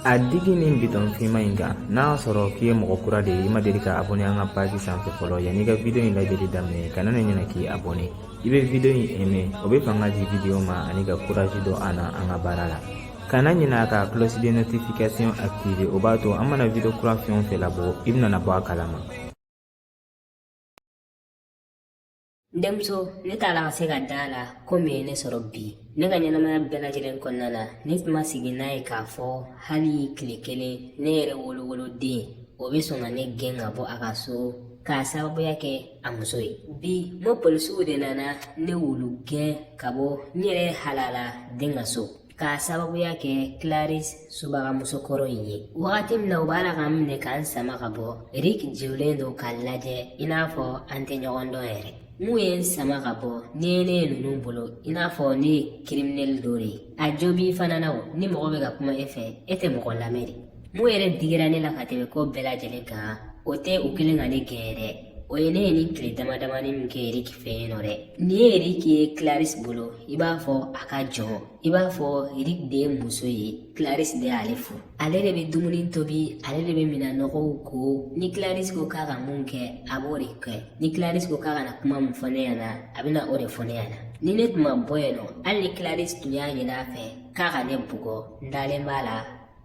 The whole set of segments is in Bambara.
A digi nin biton fima in kan n'a sɔrɔ k'i ye mɔgɔ kura de ye i ma deli ka abonné an ka page sanfɛ fɔlɔ yanni ka video in lajɛli daminɛ kana na ɲinɛ k'i abonné i bɛ video in aimer o bɛ fanga di video ma ani ka courage don an na an ka baara la kana ɲinɛ ka cloche de notification activer o b'a to an mana video kura fɛn o fɛn labɔ i bɛna bɔ a kalama. Demso ne t'a la ka se ka da la komi ne sɔrɔ bi ne ka ɲɛnamaya bɛɛ lajɛlen kɔnɔna la ne tun ma sigi n'a ye k'a fɔ hali tile kelen ne yɛrɛ wolowoloden o bɛ sɔn ka ne gɛn ka bɔ a ka so k'a sababuya kɛ a muso ye. Bi mo polisiw de nana ne wulu gɛn ka bɔ n yɛrɛ halala den ka so k'a sababuya kɛ Clarisse subagamuso kɔrɔ in ye. Wagati min na u b'a la k'an minɛ k'an sama ka bɔ Rick jiwlen don k'a lajɛ i n'a fɔ an tɛ ɲɔgɔn dɔn yɛrɛ. Mun ye n sama ka bɔ ni ne ye ninnu bolo i n'a fɔ ne ye criminel dɔ de ye. A jo b'i fana na o ni mɔgɔ bɛ ka kuma e fɛ e tɛ mɔgɔ lamɛn de. Mun yɛrɛ digira ne la ka tɛmɛ ko bɛɛ lajɛlen kan o tɛ u kelen ka ne gɛn dɛ. O ye ne ye nin tile damadamani min kɛ Eric fɛ yen nɔ dɛ. Ni ye Eric ye Clarisse bolo i b'a fɔ a ka jɔn i b'a fɔ Eric de ye muso ye Clarisse de y'ale furu. Ale de bɛ dumuni tobi ale de bɛ minɛnɔgɔw ko ni Clarisse ko k'a ka mun kɛ a b'o de kɛ ni Clarisse ko k'a kana kuma mun fɔ ne ɲɛna a bɛna o de fɔ ne ɲɛna. Ni ne tun ma bɔ yen nɔ hali ni Clarisse tun y'a ɲini a fɛ k'a ka ne bugɔ n dalen b'a la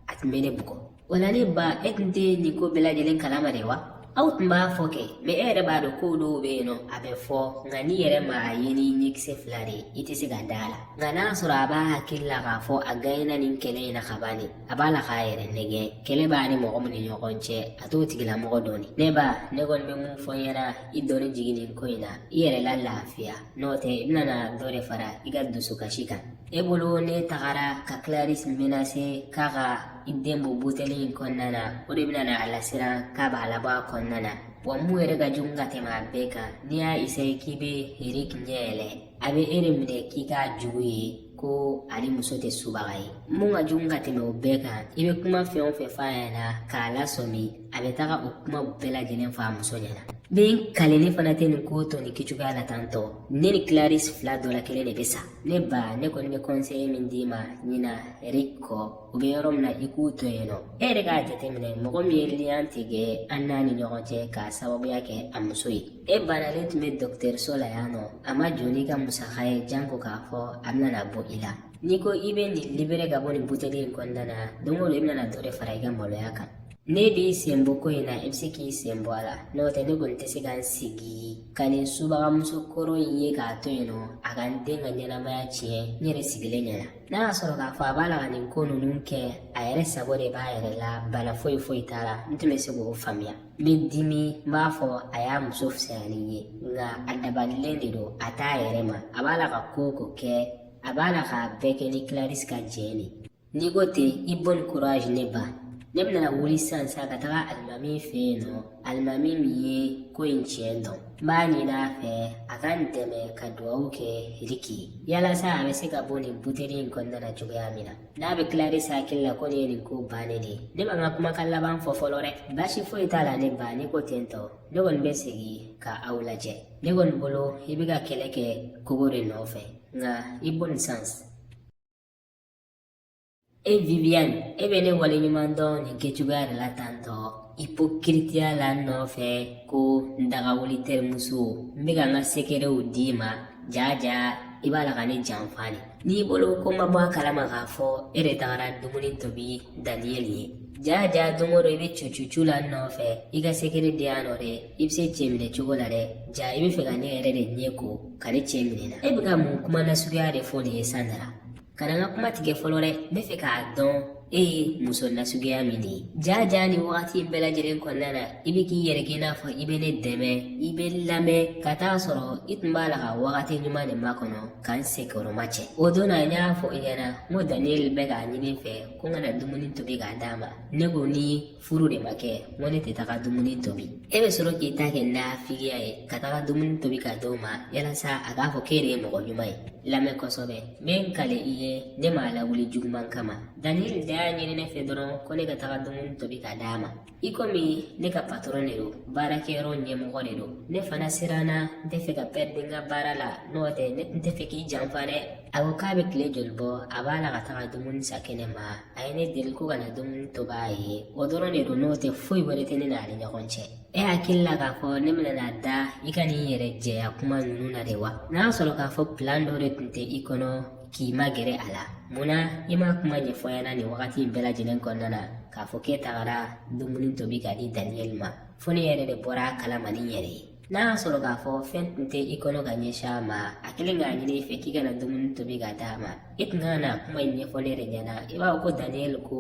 a tun bɛ ne bugɔ. O la ne ba e tun tɛ nin ko bɛɛ lajɛlen kalama de wa? Aw tun b'a fɔ kɛ mɛ e yɛrɛ b'a dɔn ko dɔw bɛ yen nɔ a bɛ fɔ nka n'i yɛrɛ ma a ye ni ɲɛkisɛ fila de i tɛ se ka da la nka n'a sɔrɔ a b'a hakili la k'a fɔ a gagné nin kɛlɛ in na ka ban a b'a la k'a yɛrɛ nɛgɛn kɛlɛ b'a ni mɔgɔ min ni ɲɔgɔn cɛ a t'o tigilamɔgɔ dɔɔni. Ne ba ne kɔni bɛ mun fɔ n ɲɛna i dɔɔni jigin nin ko in na i yɛrɛ la lafiya n'o tɛ i bɛna dɔ de fara i ka dusukasi kan. E bolo ne tagara ka Clarisse menacer k'a ka i den bɔ buteli in kɔnɔna na o de bɛna a lasiran k'a b'a labɔ a kɔnɔna na. Wa mun yɛrɛ ka jugu ka tɛmɛ a bɛɛ kan n'i y'a essayer k'i bɛ Eric ɲɛ yɛlɛ a bɛ e de minɛ k'i k'a jugu ye ko ale muso tɛ subaga ye. Mun ka jugu ka tɛmɛ o bɛɛ kan i bɛ kuma fɛn o fɛn f'a ɲɛna k'a lasɔmi a bɛ taga o kuma bɛɛ lajɛlen fɔ a muso ɲɛna. Bin kale ne fana tɛ nin ko tɔ ni kɛcogoya la tantɔ ne ni Clarisse fila dɔ la kelen de bɛ sa. Ne ba ne kɔni bɛ conseiller min d'i ma ɲina Eric kɔ o bɛ yɔrɔ min na i k'u to yen nɔ. E yɛrɛ k'a jateminɛ mɔgɔ min ye lien tigɛ an n'a ni ɲɔgɔn cɛ k'a sababuya kɛ a muso ye. E banalen tun bɛ dɔgɔtɔrɔso la yan nɔ a ma jɔ n'i ka musaka ye janko k'a fɔ a bɛna bɔ i la. N'i ko i bɛ nin libéré ka bɔ nin buteli in kɔnɔna na don o don i bɛna dɔ de fara i ka maloya kan. Ne b'i sen bɔ ko in na i bɛ se k'i sen bɔ a la n'o tɛ ne kɔni tɛ se ka n sigi ka nin subagamuso kɔrɔ in ye k'a to yen nɔ a ka n den ka ɲɛnamaya tiɲɛ n yɛrɛ sigilen ɲɛna. N'a y'a sɔrɔ k'a fɔ a b'a la ka nin ko ninnu kɛ a yɛrɛ sago de b'a yɛrɛ la bana foyi foyi t'a la n tun bɛ se k'o faamuya. N bɛ dimi n b'a fɔ a y'a muso fisayali ye nka a dabalilen de don a t'a yɛrɛ ma a b'a la ka ko o ko kɛ a b'a la k'a bɛɛ kɛ ni Clarisse ka jɛn de. N'i ko ten i bonne courage ne ba. Ne bɛna wuli sisan ka taga alimami fɛ yen nɔ alimami min ye ko in tiɲɛ dɔn. N b'a ɲini a fɛ a ka n dɛmɛ ka dugawu kɛ Eric ye yalasa a bɛ se ka bɔ nin buteli in kɔnɔna na cogoya min na. N'a bɛ Clarisse hakili la ko nin ye nin ko bannen de ye ne ma n ka kumakan laban fɔ fɔlɔ dɛ. Baasi foyi t'a la ne ba ni ko ten tɔ ne kɔni bɛ segin ka aw lajɛ. Ne kɔni bolo i bɛ ka kɛlɛ kɛ kogo de nɔfɛ nka i bonne chance. E Viviane e bɛ ne waleɲuman dɔn nin kɛcogoya de la tantɔ hypocrite la nɔfɛ ko n dagawuli terimuso n bɛ ka n ka sekɛrɛw d'i ma jaja i b'a la ka ne janfa de. N'i bolo ko n ma bɔ a kalama k'a fɔ e de tagara dumuni tobi Daniel ye jaja don o don i bɛ cucu la nɔfɛ i ka sekɛrɛ di yan nɔ dɛ i bɛ se cɛ minɛ cogo la dɛ ja i bɛ fɛ ka ne yɛrɛ de ɲɛ ko ka ne cɛ minɛ na. E bɛ ka mun kuma nasuguya de fɔ nin ye Sandra? Kana n ka kuma tigɛ fɔlɔ dɛ n bɛ fɛ k'a dɔn e ye muso nasuguya min de ye. Jaja ni wagati in bɛɛ lajɛlen kɔnɔna na i bɛ k'i yɛrɛ kɛ i n'a fɔ i bɛ ne dɛmɛ i bɛ lamɛn ka taa sɔrɔ i tun b'a la ka wagati ɲuman de makɔnɔ ka n sekɔrɔma cɛ. O don na n y'a fɔ i ɲɛna n ko Daniel bɛ k'a ɲini fɛ ko n kana dumuni tobi k'a d'a ma ne ko ni furu de ma kɛ n ko ne tɛ taga dumuni tobi. E bɛ sɔrɔ k'i ta kɛ nafigiya ye ka taga dumuni tobi k'a d'o ma yalasa a k'a fɔ k'e de ye mɔgɔ ɲuman ye. lamɛn kosɛbɛ n bɛ n kale i ye ne ma lawuli juguman kama Daniel da y'a ɲini ne fɛ dɔrɔn ko ne ka taga dumuni tobi ka d'a ma i komi ne ka patron de don baarakɛyɔrɔ ɲɛmɔgɔ de don ne fana siranna n tɛ fɛ ka pɛridi n ka baara la n'o tɛ n tɛ fɛ k'i janfa dɛ a ko k'a bɛ tile joli bɔ a b'a la ka taga dumuni san kɛnɛ ma a ye ne deli ko ka na dumuni tobi a ye o dɔrɔn de don n'o tɛ foyi wɛrɛ tɛ ne n'ale ɲɔgɔn cɛ e hakili la k'a fɔ ne bɛna na da i ka n'i yɛrɛ jɛya kuma ninnu na de wa n'a sɔrɔ k'a fɔ plan dɔ de tun tɛ i kɔnɔ k'i ma gɛrɛ a la munna i ma kuma ɲɛfɔ ɲɛna nin wagati in bɛɛ lajɛlen kɔnɔna na k'a fɔ k'e tagara dumuni tobi ka di Daniel ma fo ne yɛrɛ de bɔra a kalama ni yɛrɛ ye n'a y'a sɔrɔ k'a fɔ fɛn tun tɛ i kɔnɔ ka ɲɛsin a ma a kɛlen k'a ɲini i fɛ k'i kana dumuni tobi ka d'a ma i tun ka na kuma in ɲɛfɔ ne yɛrɛ ɲɛna i b'a fɔ ko Daniel ko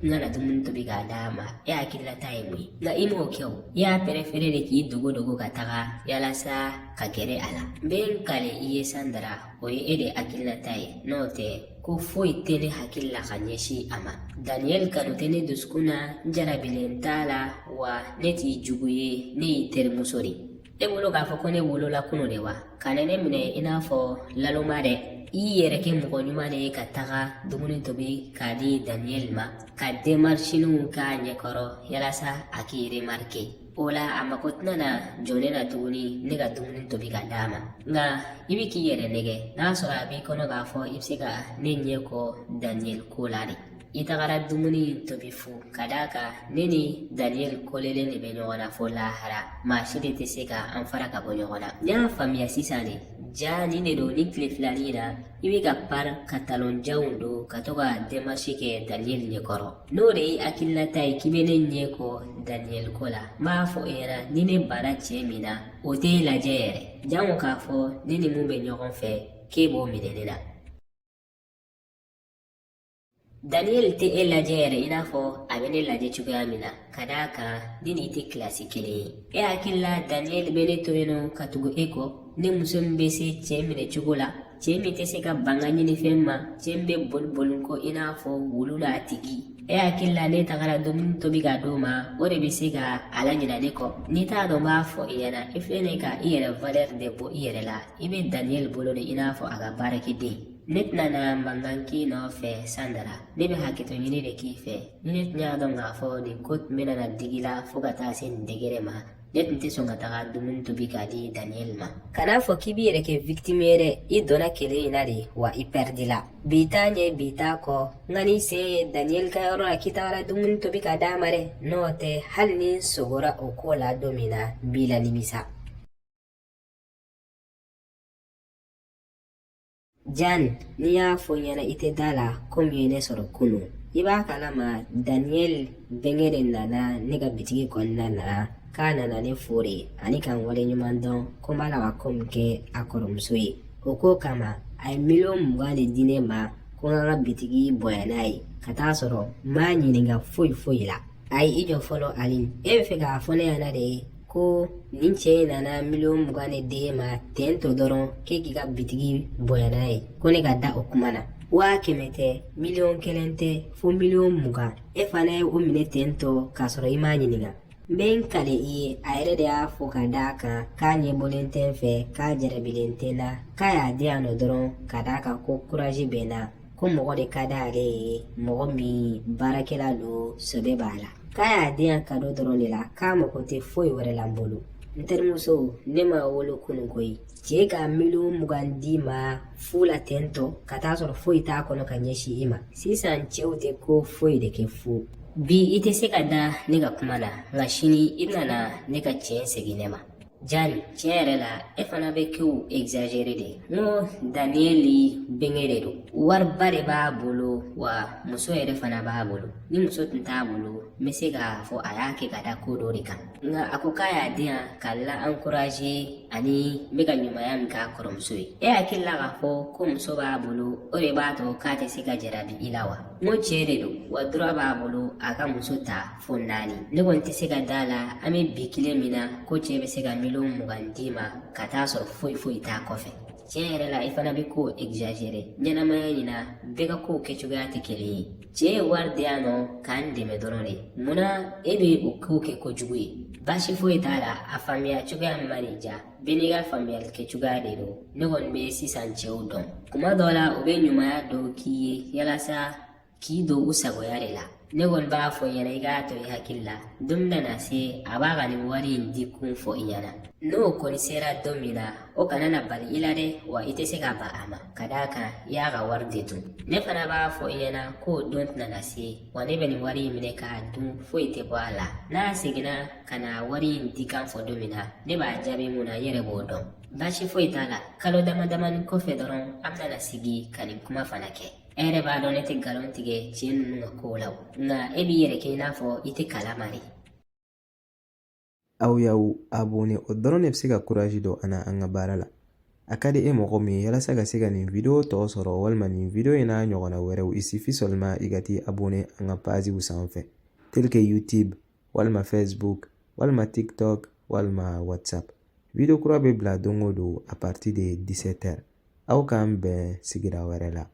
n kana dumuni tobi k'a d'a ma e hakililata ye mun ye nka i m'o kɛ o i y'a pɛrɛfere de k'i dogo ka taga yalasa ka gɛrɛ a la n bɛ n kale i ye Sandra o ye e de hakililata ye n'o tɛ ko foyi tɛ ne hakili la ka ɲɛsin a ma Daniel kanu tɛ ne dusukun na n jarabilen t'a la wa ne t'i jugu ye ne y'i terimuso de e bolo k'a fɔ ko ne wolola kunu de wa ka ne minɛ i n'a fɔ laloma dɛ i yɛrɛ kɛ mɔgɔ ɲuman de ye ka taga dumuni tobi k'a di Daniel ma ka démarches k'a ɲɛkɔrɔ yalasa a k'i remarquer o la a mako tɛna na jɔ ne na tuguni ne ka dumuni tobi ka d'a ma nka i bɛ k'i yɛrɛ nɛgɛ n'a sɔrɔ a b'i kɔnɔ k'a fɔ i bɛ se ka ne ɲɛ kɔ Daniel ko la de i tagara dumuni tobi fu ka d'a kan ne ni Daniel kolelen de bɛ ɲɔgɔn na fo lahara maa si de tɛ se ka an fara ka bɔ ɲɔgɔn na n y'a faamuya sisan de ja nin de don ni tile filanin na i bɛ ka ka talonjanw don ka to ka démarche kɛ Daniel ɲɛkɔrɔ n'o de ye hakililata ye k'i bɛ ne ɲɛ kɔ Daniel ko la n b'a fɔ e ɲɛna ni ne banna cɛ min na o tɛ lajɛ yɛrɛ jango k'a fɔ ne ni mun bɛ ɲɔgɔn fɛ k'e b'o minɛ ne la Daniel tɛ e lajɛ yɛrɛ i n'a fɔ a bɛ ne lajɛ cogoya min na ka d'a kan ne ni tɛ kilasi kelen ye e hakili la Daniel bɛ ne to yen nɔ ka tugu e kɔ ne muso min bɛ se cɛ minɛ cogo la cɛ min tɛ se ka ban ka ɲini fɛn ma cɛ min bɛ boli kɔ i n'a fɔ wulu la tigi e hakili la ne tagara dumuni tobi ka d'o ma o de bɛ se ka a laɲina ne kɔ n'i t'a dɔn n b'a fɔ i ɲɛna i filɛ ka i yɛrɛ valeur de bɔ i yɛrɛ la i bɛ Daniel bolo de i n'a fɔ a ka baarakɛden ne tɛna na mankan k'i nɔfɛ Sandra ne bɛ hakɛto ɲini de k'i fɛ ni ne tun y'a dɔn k'a fɔ nin ko tun bɛna na digi la fo ka taa se nin degere ma ne tun tɛ sɔn ka taga dumuni tobi k'a di Daniel ma kan'a fɔ k'i b'i yɛrɛ kɛ victime ye dɛ i donna kelen in na de wa i pɛridi la bi t'a ɲɛ bi t'a kɔ nka n'i sen ye Daniel ka yɔrɔ la k'i tagara dumuni tobi k'a d'a ma dɛ n'o tɛ hali ni n sogora o ko la don min na n b'i la nimisa Jan, n'i y'a fɔ ɲɛna i tɛ da la komi ye ne sɔrɔ kunun i b'a kalama Daniel bɛnkɛ de nana ne ka bitigi kɔnɔna na k'a nana ne fo de ani ka n wale ɲuman dɔn ko n b'a la ka ko min kɛ a kɔrɔmuso ye o ko kama a ye $20,000 de di ne ma ko n ka bitigi bonya n'a ye ka taa sɔrɔ n m'a ɲininka foyi la ayi i jɔ fɔlɔ Aline e bɛ fɛ k'a fɔ ne ɲɛna de ko nin cɛ in nana $20,000 de di ma ten to dɔrɔn k'e k'i ka bitigi bonya n'a ye ko ne ka da o kuma na 100,000 tɛ $1,000 tɛ fo $20,000 e fana ye o minɛ ten tɔ k'a sɔrɔ i m'a ɲininka n bɛ n kale i ye a yɛrɛ de y'a fɔ ka d'a kan k'a ɲɛbɔlen tɛ n fɛ k'a jarabilen tɛ n na k'a y'a di yan nɔ dɔrɔn ka d'a kan ko courage bɛ n na ko mɔgɔ de ka d'ale ye mɔgɔ min baarakɛla don sɛbɛ b'a la k'a y'a di yan kado dɔrɔn de la k'a mago tɛ foyi wɛrɛ la n bolo n terimuso ne ma wolo kunun koyi cɛ ka $20,000 d'i ma fu la ten tɔ ka taa sɔrɔ foyi t'a kɔnɔ ka ɲɛsin i ma sisan cɛw tɛ ko foyi de kɛ fu bi i tɛ se ka da ne ka kuma la nka sini i bɛna ne ka tiɲɛ segin ne ma Jan, tiɲɛ yɛrɛ la e fana bɛ kɛw exagéré de n ko Daniel bɛnkɛ de don wariba de b'a bolo wa muso yɛrɛ fana b'a bolo ni muso tun t'a bolo n bɛ se k'a fɔ a y'a kɛ ka da ko dɔ de kan nka a ko k'a y'a di yan ka la encourager ani n bɛ ka ɲumanya min k'a kɔrɔmuso ye e hakili la k'a fɔ ko muso b'a bolo o de b'a to k'a tɛ se ka jarabi i la wa n ko cɛ de don wa dura b'a bolo a ka muso ta fo 4 ne kɔni tɛ se ka da la an bɛ bi kile min na ko cɛ bɛ se ka $20,000 d'i ma ka taa sɔrɔ foyi t'a kɔfɛ tiɲɛ yɛrɛ la i fana bɛ kow exagere ɲɛnamaya in na bɛɛ ka kow kɛcogoya tɛ kelen ye cɛ ye wari di yan nɔ k'an dɛmɛ dɔrɔn de munna e bɛ o kow kɛ kojugu ye baasi foyi t'a la a faamuya cogoya min man'i ja bɛɛ n'i ka faamuyali kɛcogoya de don ne kɔni bɛ sisan cɛw dɔn kuma dɔw la u bɛ ɲumanya dɔw k'i ye yalasa k'i don u sagoya de la ne kɔni b'a fɔ i ɲɛna i k'a to i hakili la don min na se a b'a ka nin wari in di kun fɔ i ɲɛna n'o kɔni sera don min na o kana na bali i la dɛ wa i tɛ se ka ban a ma ka d'a kan i y'a ka wari de dun ne fana b'a fɔ i ɲɛna k'o don tɛna na se wa ne bɛ nin wari in minɛ k'a dun foyi tɛ bɔ a la n'a seginna ka na wari in di kan fɔ don min na ne b'a jaabi mun na n yɛrɛ b'o dɔn baasi foyi t'a la kalo dama damani kɔfɛ dɔrɔn an bɛna sigi ka nin kuma fana kɛ e yɛrɛ b'a dɔn ne tɛ nkalon tigɛ cɛ ninnu ka kow la nka e b'i yɛrɛ kɛ i n'a fɔ i tɛ kalama de aw y'aw abonné o dɔrɔn de bɛ se ka courage don an na an ka baara la a ka di e mɔgɔ min ye walasa ka se ka nin video tɔ sɔrɔ walima nin video in n'a ɲɔgɔnna wɛrɛw il suffit seulement i ka t'i abonné an ka pagew sanfɛ tel que YouTube walima Facebook walima TikTok walima WhatsApp video kura bɛ bila don o don à partir de 17h aw k'an bɛn sigira wɛrɛ la